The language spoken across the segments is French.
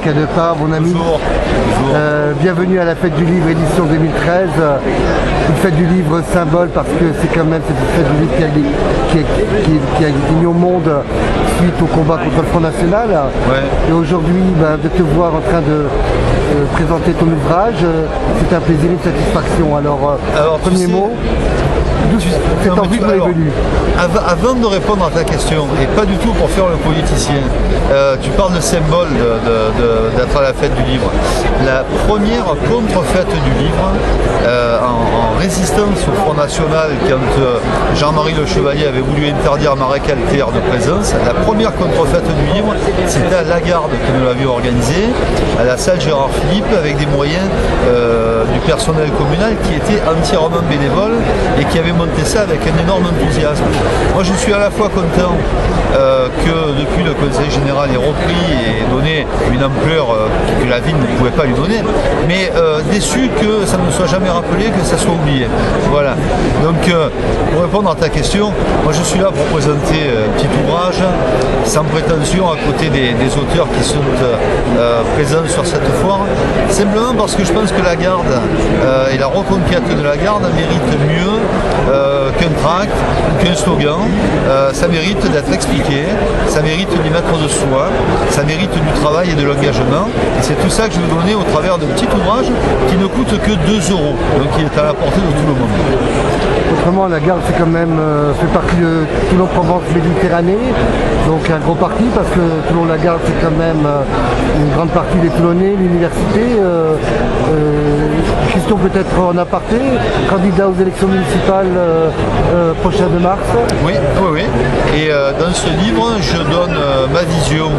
Canepa, mon ami. Bonjour. Bienvenue à la Fête du Livre édition 2013. Une Fête du Livre symbole parce que c'est quand même cette Fête du Livre qui a mis au monde suite au combat contre le Front National. Ouais. Et aujourd'hui, de te voir en train de présenter ton ouvrage, c'est un plaisir et une satisfaction. Alors premier mot. Cette envie vous est venue. Avant de répondre à ta question, et pas du tout pour faire le politicien, tu parles de symbole d'être à la fête du livre. La première contre-fête du livre, en résistance au Front National, quand Jean-Marie Le Chevalier avait voulu interdire Marek Alter de présence, la première contre-fête du livre, c'était à Lagarde que nous l'avions organisée, à la salle Gérard Philippe, avec des moyens du personnel communal qui était entièrement bénévole et qui avait monté ça avec un énorme enthousiasme. Moi je suis à la fois content que depuis le Conseil Général ait repris et donné une ampleur que la ville ne pouvait pas lui donner, mais déçu que ça ne soit jamais rappelé, que ça soit oublié. Voilà. Donc pour répondre à ta question, moi je suis là pour présenter un petit ouvrage sans prétention à côté des auteurs qui sont présents sur cette foire, simplement parce que je pense que la Garde et la reconquête de la Garde méritent mieux qu'un tract, qu'un slogan. Ça mérite d'être expliqué, ça mérite d'y mettre de soi, ça mérite du travail et de l'engagement. Et c'est tout ça que je veux donner au travers d'un petit ouvrage qui ne coûte que 2 €, donc qui est à la portée de tout le monde. Autrement, la Garde c'est quand même fait partie de Toulon-Provence-Méditerranée, donc un gros parti parce que Toulon-la-Garde c'est quand même une grande partie des Toulonnais, l'université. Question peut-être en aparté, candidat aux élections municipales prochaines de mars. Oui. Et dans ce livre, je donne ma vision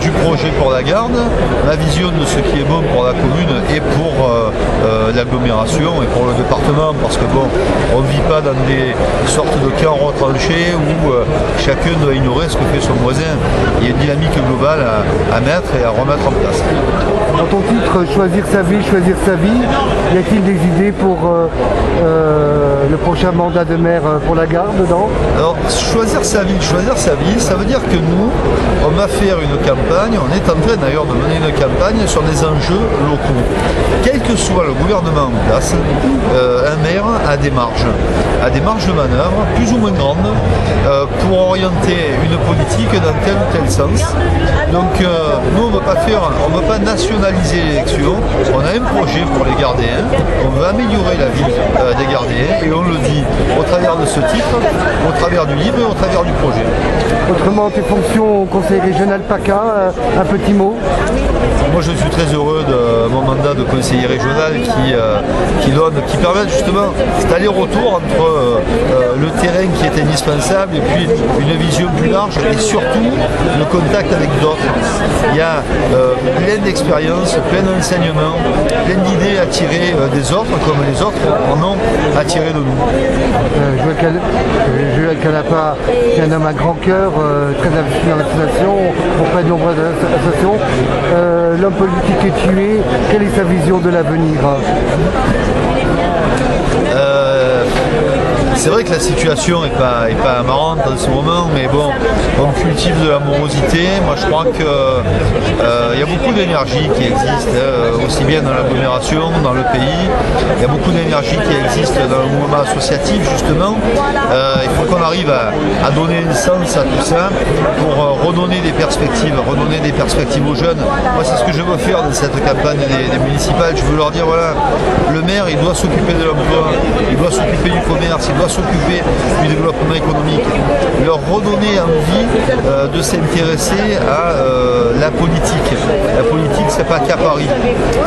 du projet pour la Garde, ma vision de ce qui est bon pour la commune et pour l'agglomération et pour le département, parce que bon, on ne vit pas dans des sortes de camps retranchés où chacun doit ignorer ce que fait son voisin. Il y a une dynamique globale à mettre et à remettre en place. Dans ton titre, choisir sa vie, y a-t-il des idées pour le prochain mandat de maire pour la Garde dedans? Alors, choisir sa vie, ça veut dire que nous, on va faire une campagne, on est en train d'ailleurs de mener une campagne sur des enjeux locaux. Quel que soit le gouvernement en place, un maire a des marges de manœuvre, plus ou moins grandes, pour orienter une politique dans tel ou tel sens. Donc, nous, on ne veut pas nationaliser l'élection, on a un projet pour les Gardéens, on veut améliorer la vie des Gardéens, et on le dit au travers de ce titre, au travers du livre et au travers du projet. Autrement, tes fonctions au conseil régional PACA, un petit mot? Moi je suis très heureux de mon mandat de conseiller régional qui permet justement cet aller-retour entre le terrain qui est indispensable et puis une vision plus large et surtout le contact avec d'autres. Il y a plein d'expériences, plein d'enseignements, plein d'idées à tirer des autres comme les autres en ont attiré de nous. Joël Canepa, qui est un homme à grand cœur, très investi dans l'association, auprès de nombreuses associations. L'homme politique est tué, quelle est sa vision de l'avenir? C'est vrai que la situation n'est pas marrante en ce moment, mais bon, on cultive de l'amorosité. Moi je crois qu'il y a beaucoup d'énergie qui existe, aussi bien dans l'agglomération, dans le pays. Il y a beaucoup d'énergie qui existe dans le mouvement associatif justement. Il faut qu'on arrive à donner un sens à tout ça pour redonner des perspectives aux jeunes. Moi c'est ce que je veux faire dans cette campagne des municipales. Je veux leur dire voilà, le maire il doit s'occuper de l'emploi, il doit s'occuper du commerce, il doit s'occuper du développement économique, leur redonner envie de s'intéresser à la politique. La politique, c'est pas qu'à Paris,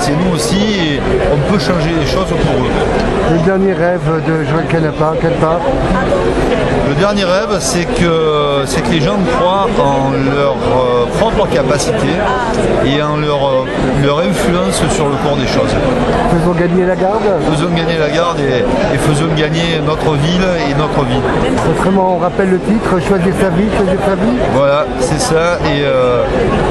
c'est nous aussi et on peut changer les choses pour eux. Le dernier rêve de Joël Canepa, Le dernier rêve, c'est que les gens croient en leur propre capacité et en leur influence sur le cours des choses. Faisons gagner la Garde. Faisons gagner la Garde et faisons gagner notre vie ville et notre vie. Autrement, on rappelle le titre, choisir sa vie, choisir sa vie. Voilà, c'est ça. Et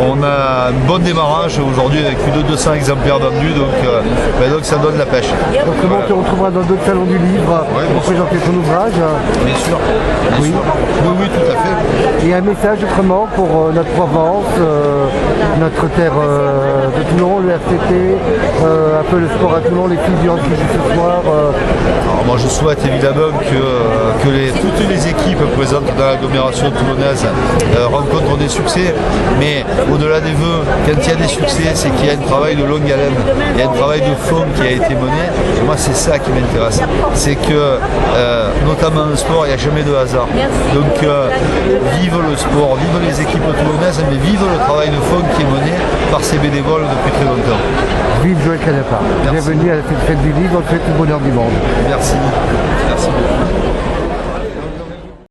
on a un bon démarrage aujourd'hui avec plus de 200 exemplaires vendus, donc ça donne la pêche. Autrement, on te retrouvera dans d'autres salons du livre pour présenter ton ouvrage. Bien sûr. Oui, tout à fait. Et un message autrement pour notre Provence, notre terre de Toulon, le RCT, un peu le sport à Toulon, les fusions qui jouent ce soir. Alors moi je souhaite évidemment que toutes les équipes présentes dans l'agglomération toulonnaise rencontrent des succès, mais au-delà des vœux, quand il y a des succès, c'est qu'il y a un travail de longue haleine, il y a un travail de fond qui a été mené. Et moi c'est ça qui m'intéresse, c'est que notamment le sport, il n'y a jamais de hasard. Donc vive le sport, vive les équipes toulonnaises, mais vive le travail de fond qui est mené par ces bénévoles depuis très longtemps. Vive Joël Canepa. Bienvenue à la fête du livre, on te souhaite le bonheur du monde. Merci.